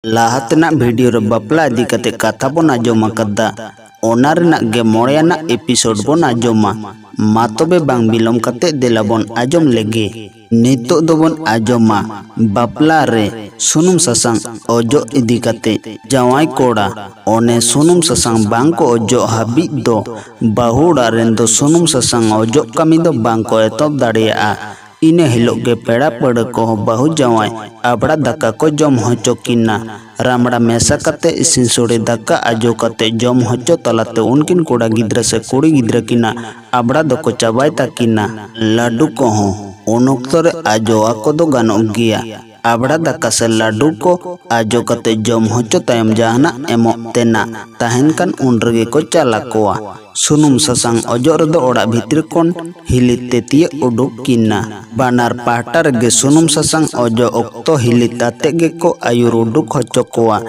लाहातना video रे बापला इदी कते कथा बन आजोम कदा ओना रेना गे मोड़ेना एपिसोड बन आजोमा मा तबे बांग बिलम कते देला बन आजोम लेगे। नितो दोबन आजोमा बापला रे सुनुम ससांग ओजो इदी कते जवाई कोड़ा ओने सुनुम ससांग बांग को ओजो हाबी दो बाहुड़ा रेन दो सुनुम ससांग ओजो कमी दो बांग को एतब दाड़िया। इने हिलोग गे पेड़ा पड़ को बहु जवाई आबड़ा दाका को जम होचो किना रामड़ा मेसा कते इसिन सोड़े दाका आजो कते जम होचो तलाते उनकिन कोड़ा गिद्रा से कुड़ी गिद्रा किना आबड़ा दको चाबाई ताकिना लाडू को हो उन ओक्तो रे आजो आको दो गानोग गिया। आबड़ा दाका से लाडू को आजो कते जम होचो तायम जहाना एमो तेना ताहेन कान उन रगे को चाला कोआ। सुनुम ससांग ओजो रदो ओड़ा भितर कोन हिली तेतिये उडुक किना बानार पाहटा रगे सुनुम ससांग ओजो ओक्तो हिली ताते गे को आयुर उडुक होचो कोआ।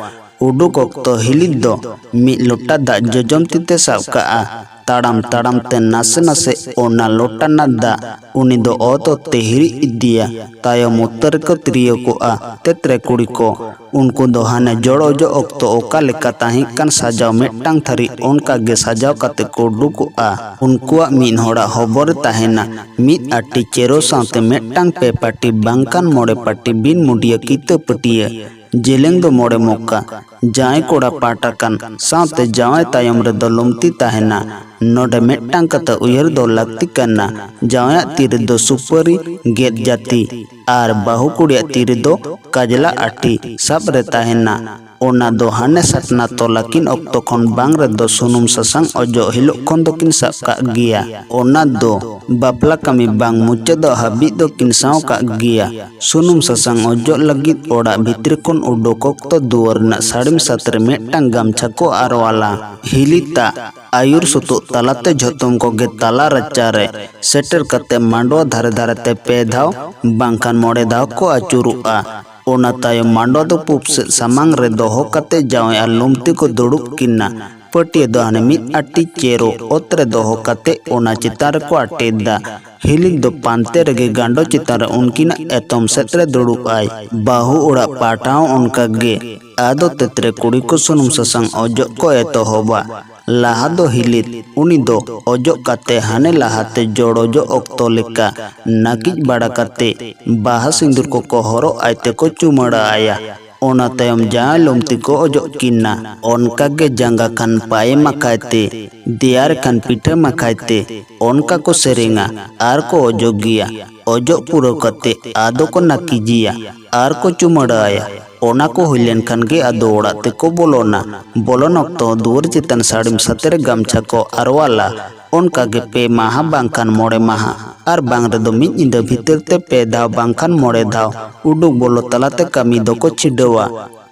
उडुक ओक्तो हिली दो मी लोटा दा जोजम तिते साब काआ ताड़ाम ताड़ाम ते नासे नासे ओना लोटा ना दा उनी दो ओतो तेहरी इदिया तायम उत्तर को त्रियो को आ तेत्रे कुड़ी को उनको दो हाने जोड़ो जो ओक्तो ओका लेका ताही कान साजाव मेटांग थारी उनका गे साजाव काते कोडू को आ उनको मीन होड़ा होबर ताहेना मीत आटी चेरो साते मेटांग पे पाटी बांकान मोड़े पाटी बिन मुडिया कीते पटिया जेलेंग दो मोड़े मोका जाए कोड़ा पाटा कान साते जाए तायम रे दो लुमती ताहेना नोडे मेटांग कता उयर दो लगती करना जाए तीर दो सुपरी गेट जाती आर बाहु कुड़िया तीर दो काजला आटी सब रे ताहेना ओना दो हाने सटना तोलाकिन ओक्तो खन बांग रे दो सुनुम ससांग ओजो हिलोक खन दो किन सब का गिया। ओना दो बापला कमी बांग मुचे दो हाबी दो किन साव का गिया। सुनुम ससांग ओजो लगित ओड़ा भितर कोन उडोक ओक्तो दुवर ना साड़िम सतरे मेटांग गामछा को आरवाला हिलिता आयुर सुतु तलाते झोतम को गे ताला रचारे सेटर कते मांडवा धारे धारे ते पे धाव बांखान मोड़े धाव को आचुरुआ। ओना तायम मांडवा दो पुप से सामांग रे दोहो कते जावे आ लुमती को दुड़ुक किना पटिया दो हाने मित आटी चेरो ओतरे दोहो कते ओना चितार को आटेदा हिलिक दो पांते रगे गांडो चितार उनकिना एतम सेतरे दुड़ुक आई बाहु उड़ा पाटाओ उनका गे आदो तेतरे कुड़ी को सुनुम ससांग ओजो को एतो होबा लाहा दो हिलित उनी दो ओजो कते हाने लाहाते जोड़ो जो ओक्तो लेका नाकिज बड़ा कते बाहा सिंदूर को हरो आयते को चुमड़ा आया। ओना तायम जहाँ लुमती को ओजो किना उनका गे जंगा खान पाए मखायते दियार खान पीठे मखायते उनका को सेरेंगा आर को ओजो गिया ओजो पुरो कते आदो को नाकिजिया आर को चुमड़ा आया। ओना को हुइलेन खान गे आदो ओड़ाते को बोलोना बोलोन ओक्तो दुवर चितन साड़िम सतेरे गामछा को आरवाला उनका गे पे माहा बांखान मोड़े माहा आर बांग रे दो मिद निदा भीतर ते पे धाव बांखान मोड़े धाव उडुक बोलो तलाते कामी दो को छिडवा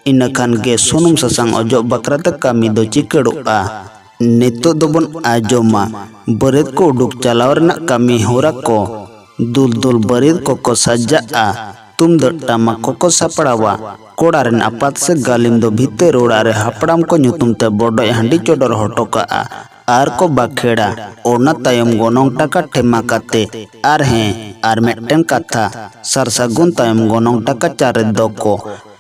इन खान गे सुनुम ससांग ओजो बकराते कामी दो चिकड़ुआ। नितो दोबन आजोमा बरेद को उडुक चलाव रेना कामी होरा को दुल दुल बरेद को सज्जा तुम दो टामा को सापड़ावा कोड़ा रेन आपात से गालिम दो भीतर ओड़ा रे हापड़ाम को नुतुम ते बड़ो हांडी चोडर हटोका आर को बाखेड़ा ओना तायम गोनोंग टाका ठेमा काते आर हैं आर मेटेन कथा सरसागुन तायम गोनोंग टाका चारे दो को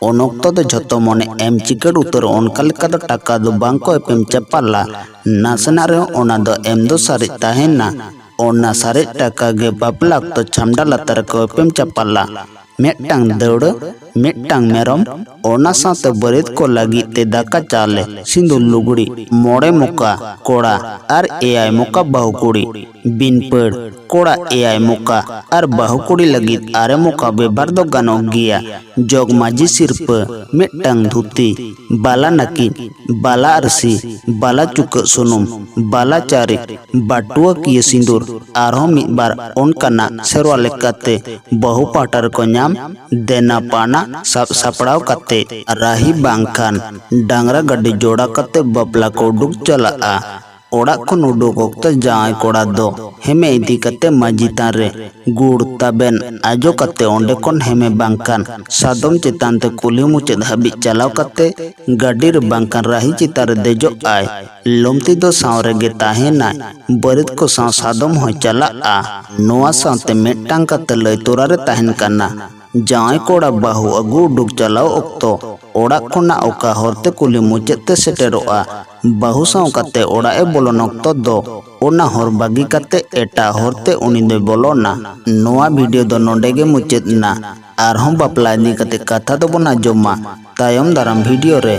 ओनोक्तो दो झोतो मने एम चिकड़ उतर ओनका लेका दो टाका दो बांको एपेम चपाला नासना रे ओना दो एम दो सारे ताहेना ओना सारे टाका गे बापला तो छामडा लतर को एपेम चपाला मेटांग दौड़ मेटांग मेरम ओना साते बरेद को लगी ते दाका चाले सिंदूर लुगड़ी मोड़े मुका कोड़ा आर एआई मुका बाहु कुड़ी बिन पेड़ कोड़ा एआई मुका आर बाहु कुड़ी लगी आरे मुका बेबार दो गानो गिया। जोग माजी सिरप मेटांग धुती बाला नकी बाला अरसी बाला चुक सुनुम बाला चारी बाटुआ किए सिंदूर आरो मिद बार उनका ना सेरवा लेकाते बहु पाटर को नाम देना पाना सब सपड़ाव कते राही बांखान डांगरा गड्डी जोड़ा कते बपला को उडुक चला ओड़ा खन उडुक ओक्तो जाए कोड़ा दो हेमे इदी कते माजी तारे गुड़ ताबेन आजो कते ओंडे कोन हेमे बांखान सादम चितान ते कुली मुचेद हाबी चलाव कते गाड़ी रे बांखान राही चितार देजो आय लुमती दो सावरे गे ताहेना बरेद को साव सादम हो चला नोआ साते मेटांग कते लय तोरा रे ताहेन काना जाय कोड़ा बाहु अगु उडुक चलाव ऑक्तो ओड़ाक खोना ओका होरते कुली मुचाते सेटेरोआ बाहु साव काते ओड़ाए बोलोन ऑक्तो दो ओना होर बागी काते एटा होरते उनी दो बोलोना। नोआ वीडियो दो नोडेगे मुचात ना आरहों बापला इदी काते कथा दो बना जोमा तायम दाराम वीडियो रे।